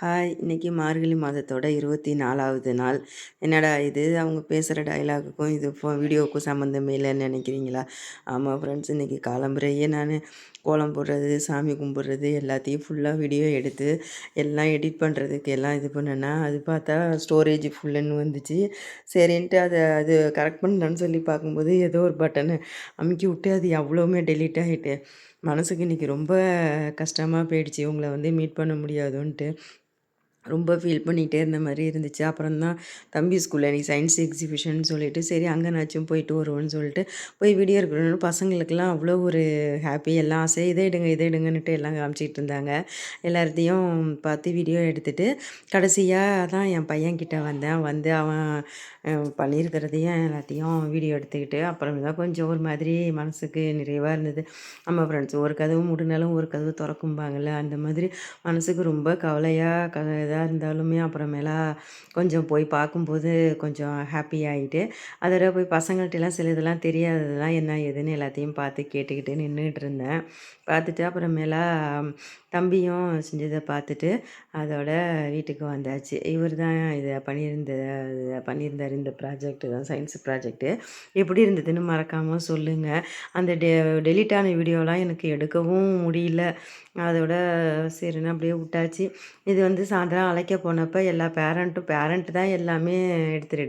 Hi! இன்னைக்கு மார்கழி மாதத்தோட 24வது நாள். என்னடா இது அவங்க பேசுகிற டயலாகுக்கும் இது வீடியோவுக்கும் சம்மந்தமே இல்லைன்னு நினைக்கிறீங்களா? ஆமாம் ஃப்ரெண்ட்ஸ், இன்றைக்கி காலம்பறையே நான் கோலம் போடுறது, சாமி கும்பிட்றது எல்லாத்தையும் ஃபுல்லாக வீடியோ எடுத்து எல்லாம் எடிட் பண்ணுறதுக்கு எல்லாம் இது பண்ணேன்னா, அது பார்த்தா ஸ்டோரேஜ் ஃபுல்லுன்னு வந்துச்சு. சரின்ட்டு அது கரெக்ட் பண்ணலான்னு சொல்லி பார்க்கும்போது ஏதோ ஒரு பட்டனை அமுக்கி விட்டு அது எவ்வளோவுமே டெலீட் ஆகிட்டு மனசுக்கு இன்றைக்கி ரொம்ப கஷ்டமாக போயிடுச்சு. உங்களை மீட் பண்ண முடியாதுன்ட்டு. ரொம்ப ஃபீல் பண்ணிகிட்டே இருந்த மாதிரி இருந்துச்சு. அப்புறம் தான் தம்பி ஸ்கூலில் இன்றைக்கி சயின்ஸ் எக்ஸிபிஷன் சொல்லிட்டு, சரி அங்கேனாச்சும் போயிட்டு வருவோன்னு சொல்லிட்டு போய் வீடியோ எடுக்கணும்னு பசங்களுக்கெல்லாம் அவ்வளோ ஒரு ஹாப்பி. எல்லாம் சரி இதை எடுங்க இதை எடுங்கன்னுட்டு எல்லாம் காமிச்சிட்டு இருந்தாங்க. எல்லாத்தையும் பார்த்து வீடியோ எடுத்துகிட்டு கடைசியாக தான் என் பையன்கிட்ட வந்தேன். வந்து அவன் பண்ணியிருக்கிறதையும் எல்லாத்தையும் வீடியோ எடுத்துக்கிட்டு அப்புறம் தான் கொஞ்சம் ஒரு மாதிரி மனசுக்கு நிறைவாக இருந்தது. நம்ம ஃப்ரெண்ட்ஸ் ஒரு கதவு மூடினாலும் ஒரு கதவு திறக்கும்பாங்கள்ல, அந்த மாதிரி மனசுக்கு ரொம்ப கவலையாக இதாக இருந்தாலுமே அப்புறமேலா கொஞ்சம் போய் பார்க்கும்போது கொஞ்சம் ஹாப்பி ஆகிட்டு, அதோட போய் பசங்கள்ட்டலாம் சில இதெல்லாம் தெரியாததெல்லாம் என்ன ஏதுன்னு எல்லாத்தையும் பார்த்து கேட்டுக்கிட்டு நின்றுட்டு இருந்தேன். பார்த்துட்டு அப்புறமேலா தம்பியும் செஞ்சதை பார்த்துட்டு அதோட வீட்டுக்கு வந்தாச்சு. இவர் தான் பண்ணியிருந்தார் இந்த ப்ராஜெக்ட்டு தான் சயின்ஸ் ப்ராஜெக்ட்டு. எப்படி இருந்ததுன்னு மறக்காமல் சொல்லுங்கள். அந்த டெலீட் ஆன வீடியோலாம் எனக்கு எடுக்கவும் முடியல. அதோட சரின்னு அப்படியே விட்டாச்சு. இது சாயந்தரம் அழைக்க போனப்போ எல்லா பேரண்ட்டு தான் எல்லாமே எடுத்துட்டு